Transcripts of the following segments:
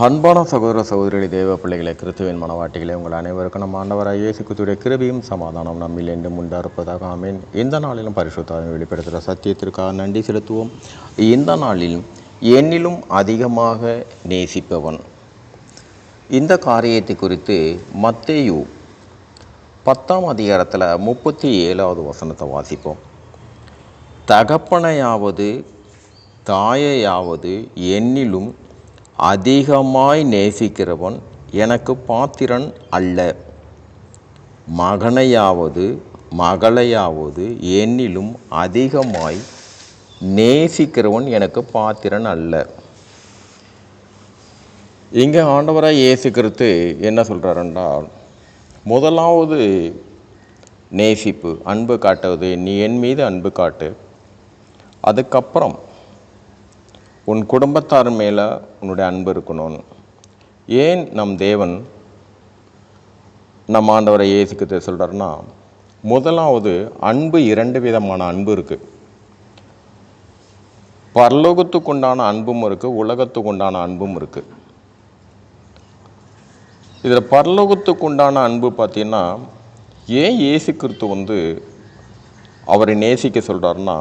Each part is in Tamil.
அன்பான சகோதர சகோதரி தேவ பிள்ளைகளை கிறிஸ்துவின் மனவாட்டிகளை உங்கள் அனைவருக்கும் நம் ஆண்டவராக இயேசு கிறிஸ்துவின் கிருபையும் சமாதானம் நம்மில் என்று உண்டாயிருப்பதாக ஆமேன். இந்த நாளிலும் பரிசுத்தாவின் வெளிப்படுத்துகிற சத்தியத்திற்காக நன்றி செலுத்துவோம். இந்த நாளில் என்னிலும் அதிகமாக நேசிப்பவன், இந்த காரியத்தை குறித்து மத்தேயு 10ஆம் அதிகாரத்தில் 37வது வசனத்தை வாசிப்போம். தகப்பனையாவது தாயையாவது என்னிலும் அதிகமாய் நேசிக்கிறவன் எனக்கு பாத்திரன் அல்ல. மகனையாவது மகளையாவது என்னிலும் அதிகமாய் நேசிக்கிறவன் எனக்கு பாத்திரன் அல்ல. இங்கே ஆண்டவராய் இயேசு கிறிஸ்து என்ன சொல்கிறாருன்றால், முதலாவது நேசிப்பு, அன்பு காட்டுவது, நீ என் மீது அன்பு காட்டு. அதுக்கப்புறம் உன் குடும்பத்தார் மேலே உன்னுடைய அன்பு இருக்கணும். ஏன் நம் தேவன் நம் ஆண்டவரை இயேசு கிறிஸ்து சொல்கிறாருன்னா, முதலாவது அன்பு 2 விதமான அன்பு இருக்குது. பரலோகத்துக்கு உண்டான அன்பும் இருக்குது, உலகத்துக்கு உண்டான அன்பும் இருக்குது. இதில் பரலோகத்துக்கு உண்டான அன்பு பார்த்திங்கன்னா, ஏன் இயேசு கிறிஸ்து அவரை நேசிக்க சொல்கிறாருன்னா,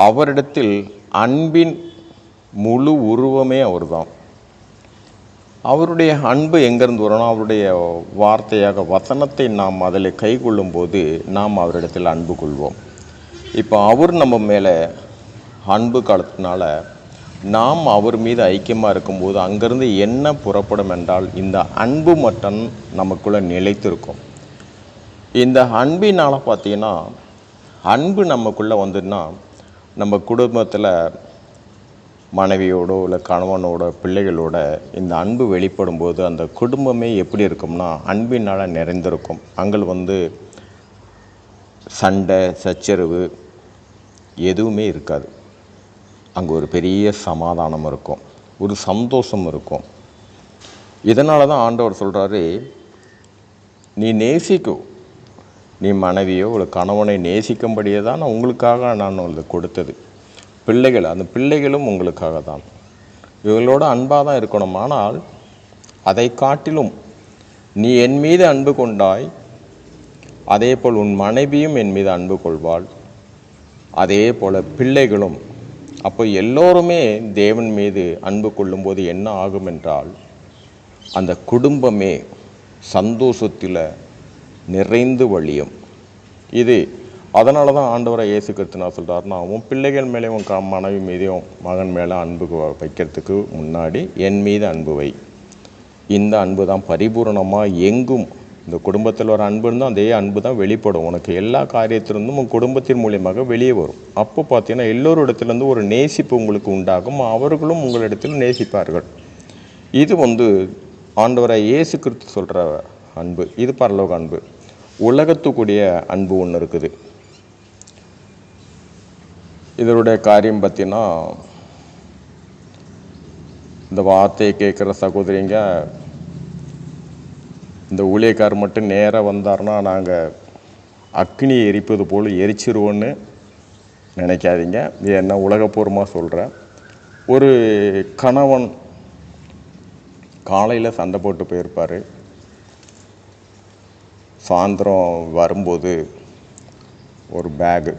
அவரிடத்தில் அன்பின் முழு உருவமே அவர் தான். அவருடைய அன்பு எங்கேருந்து வரணும்? அவருடைய வார்த்தையாக வசனத்தை நாம் அதில் கை கொள்ளும்போது நாம் அவரிடத்தில் அன்பு கொள்வோம். இப்போ அவர் நம்ம மேலே அன்பு காலத்தினால நாம் அவர் மீது ஐக்கியமாக இருக்கும்போது அங்கேருந்து என்ன புறப்படும் என்றால், இந்த அன்பு மட்டும் நமக்குள்ளே நிலைத்திருக்கும். இந்த அன்பினால் பார்த்திங்கன்னா, அன்பு நமக்குள்ளே வந்துன்னா நம்ம குடும்பத்தில் மனைவியோட இல்லை கணவனோட பிள்ளைகளோட இந்த அன்பு வெளிப்படும் போது அந்த குடும்பமே எப்படி இருக்கும்னா அன்பினால் நிறைந்திருக்கும். அங்கே சண்டை சச்சரவு எதுவுமே இருக்காது. அங்கே ஒரு பெரிய சமாதானம் இருக்கும், ஒரு சந்தோஷம் இருக்கும். இதனால தான் ஆண்டவர் சொல்கிறாரு, நீ நேசிக்கும், நீ மனைவியோ ஒரு கணவனை நேசிக்கும்படியே தான் நான் உங்களுக்காக நான் கொடுத்தது. பிள்ளைகள், அந்த பிள்ளைகளும் உங்களுக்காக தான். இவங்களோட அன்பாக தான் இருக்கணும். ஆனால் அதை காட்டிலும் நீ என் மீது அன்பு கொண்டாய், அதே போல் உன் மனைவியும் என் மீது அன்பு கொள்வாள், அதே போல் பிள்ளைகளும். அப்போ எல்லோருமே தேவன் மீது அன்பு கொள்ளும்போது என்ன ஆகும் என்றால், அந்த குடும்பமே சந்தோஷத்தில் நிறைந்து வழியும். இது அதனால தான் ஆண்டவரை இயேசு கிறிஸ்து நான் சொல்கிறாருன்னா, உன் பிள்ளைகள் மேலே உன் மனைவி மீதையும் மகன் மேலே அன்பு வைக்கிறதுக்கு முன்னாடி என் மீது அன்பு வை. இந்த அன்பு தான் பரிபூர்ணமாக எங்கும். இந்த குடும்பத்தில் ஒரு அன்பு இருந்தால் அதே அன்பு தான் வெளிப்படும். உனக்கு எல்லா காரியத்திலிருந்தும் உன் குடும்பத்தின் மூலியமாக வெளியே வரும். அப்போ பார்த்தீங்கன்னா எல்லோரிடத்துலேருந்து ஒரு நேசிப்பு உங்களுக்கு உண்டாகும், அவர்களும் உங்களிடத்தில் நேசிப்பார்கள். இது ஆண்டவரை இயேசு கிறிஸ்து சொல்கிற அன்பு. இது பரலோக அன்பு. உலகத்துக்குரிய அன்பு ஒன்று இருக்குது. இதனுடைய காரியம் பார்த்தீங்கன்னா, இந்த வார்த்தையை கேட்குற சகோதரிங்க, இந்த ஊழியக்கார் மட்டும் நேராக வந்தார்னா நாங்கள் அக்னியை எரிப்பது போல் எரிச்சிருவோன்னு நினைக்காதீங்க. இது என்ன உலகப்பூர்வமாக சொல்கிறேன். ஒரு கணவன் காலையில் சண்டை போட்டு போயிருப்பார். சாயந்தரம் வரும்போது ஒரு பேகு,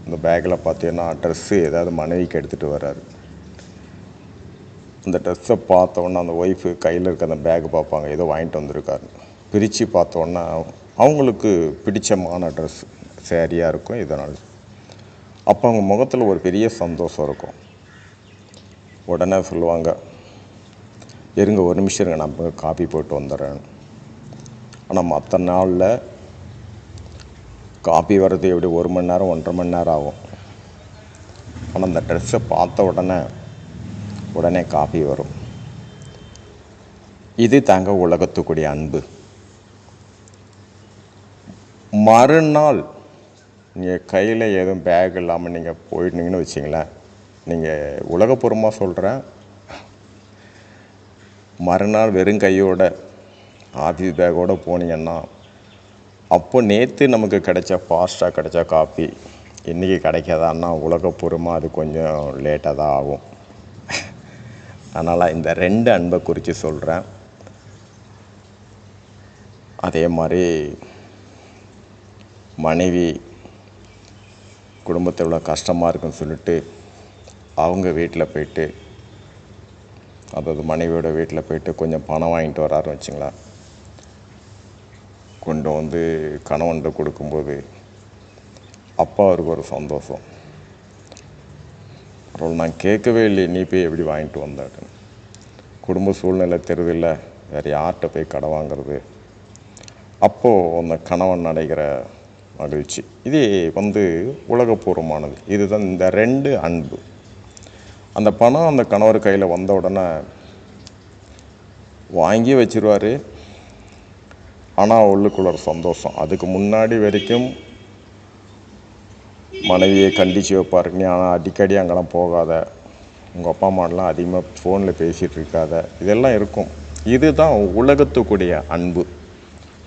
இந்த பேக்கில் பார்த்தீங்கன்னா ட்ரெஸ்ஸு ஏதாவது மனைவிக்கு எடுத்துகிட்டு வர்றாரு. அந்த ட்ரெஸ்ஸை பார்த்தோன்னே அந்த ஒய்ஃபு கையில் இருக்க அந்த பேக்கு பார்ப்பாங்க, ஏதோ வாங்கிட்டு வந்திருக்காரு. பிரித்து பார்த்தோன்னா அவங்களுக்கு பிடிச்சமான ட்ரெஸ் சேரீயாக இருக்கும். இதனால் அப்போ அவங்க முகத்தில் ஒரு பெரிய சந்தோஷம் இருக்கும். உடனே சொல்லுவாங்க, இருங்க ஒரு நிமிஷம் இருங்க, நான் காப்பி போட்டு வந்துடுறேன். ஆனால் மற்ற நாளில் காப்பி வர்றது எப்படி 1 மணி நேரம் 1.5 மணி நேரம் ஆகும். ஆனால் அந்த ட்ரெஸ்ஸை பார்த்த உடனே காப்பி வரும். இது தாங்க உலகத்துக்குரிய அன்பு. மறுநாள் நீங்கள் கையில் எதுவும் பேக் இல்லாமல் நீங்கள் போயிட்டீங்கன்னு வச்சிங்களேன், நீங்கள் உலகப்பூர்வமாக சொல்கிறேன், மறுநாள் வெறும் கையோட ஆஃபீஸ் பேக்கோடு போனீங்கன்னா, அப்போ நேற்று நமக்கு ஃபாஸ்ட்டாக கிடைச்ச காப்பி இன்றைக்கி கிடைக்காதான்னா உலகப்பூர்வமாக அது கொஞ்சம் லேட்டாக தான் ஆகும். அதனால் இந்த 2 அன்பை குறித்து சொல்கிறேன். அதே மாதிரி மனைவி குடும்பத்தில் இவ்வளோ கஷ்டமாக இருக்குன்னு சொல்லிட்டு அவங்க வீட்டில் போய்ட்டு, அதாவது மனைவியோட வீட்டில் போய்ட்டு கொஞ்சம் பணம் வாங்கிட்டு வராருன்னு வச்சுங்களேன். கொண்டு வந்து கணவன்கிட்ட கொடுக்கும்போது அப்பா அவருக்கு ஒரு சந்தோஷம். அப்புறம் நான் கேட்கவே இல்லை, நீ போய் எப்படி வாங்கிட்டு வந்தாட்டுன்னு. குடும்ப சூழ்நிலை தெரிவில்ல, வேறு யார்கிட்ட போய் கடை வாங்கிறது. அப்போது அந்த கணவன் அடைகிற மகிழ்ச்சி இது உலகப்பூர்வமானது. இதுதான் இந்த 2 அன்பு. அந்த பணம் அந்த கணவர் கையில் வந்த உடனே வாங்கி வச்சிருவார். ஆனால் உள்ளுக்குள்ள ஒரு சந்தோஷம். அதுக்கு முன்னாடி வரைக்கும் மனைவியை கண்டித்து வைப்பார். நீ ஆனால் அடிக்கடி அங்கெல்லாம் போகாத, உங்கள் அப்பா அம்மாலாம் அதிகமாக ஃபோனில் பேசிகிட்டு இருக்காத, இதெல்லாம் இருக்கும். இதுதான் உலகத்துக்குரிய அன்பு.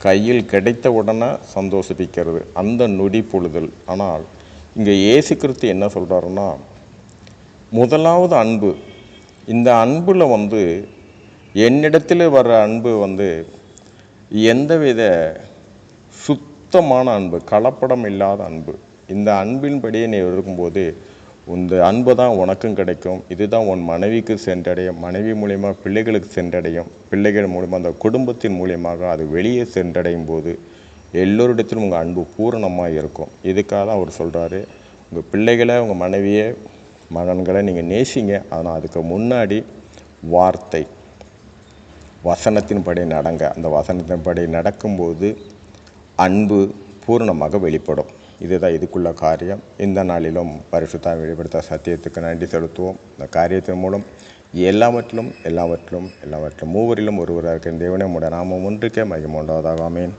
கையில் கிடைத்த உடனே சந்தோஷிக்கிறது, அந்த நொடி பொழுதல். ஆனால் இங்கே இயேசு கிறிஸ்து என்ன சொல்கிறாருன்னா, முதலாவது அன்பு. இந்த அன்பில் என்னிடத்தில் வர்ற அன்பு எந்தவித சுத்தமான அன்பு, கலப்படம் இல்லாத அன்பு. இந்த அன்பின்படியே நீ இருக்கும்போது இந்த அன்பு தான் உனக்கும் கிடைக்கும். இதுதான் உன் மனைவிக்கு சென்றடையும், மனைவி மூலிமா பிள்ளைகளுக்கு சென்றடையும், பிள்ளைகள் மூலிமா அந்த குடும்பத்தின் மூலியமாக அது வெளியே சென்றடையும் போது எல்லோரிடத்திலும் உங்கள் அன்பு பூரணமாக இருக்கும். இதுக்காக தான் அவர் சொல்கிறாரு, உங்கள் பிள்ளைகளை, உங்கள் மனைவியை, மகன்களை நீங்கள் நேசிங்க. ஆனால் அதுக்கு முன்னாடி வார்த்தை, வசனத்தின்படி நடங்க. அந்த வசனத்தின்படி நடக்கும்போது அன்பு பூரணமாக வெளிப்படும். இதுதான் இதுக்குள்ள காரியம். இந்த நாளிலும் பரிசுத்தம் வெளிப்படுத்த சத்தியத்துக்கு நன்றி செலுத்துவோம். இந்த காரியத்தின் மூலம் எல்லாவற்றிலும் மூவரிலும் ஒருவராக தேவனே உம்முடைய நாமம் ஒன்றுக்கே மகிமை உண்டாவதாக. ஆமென்.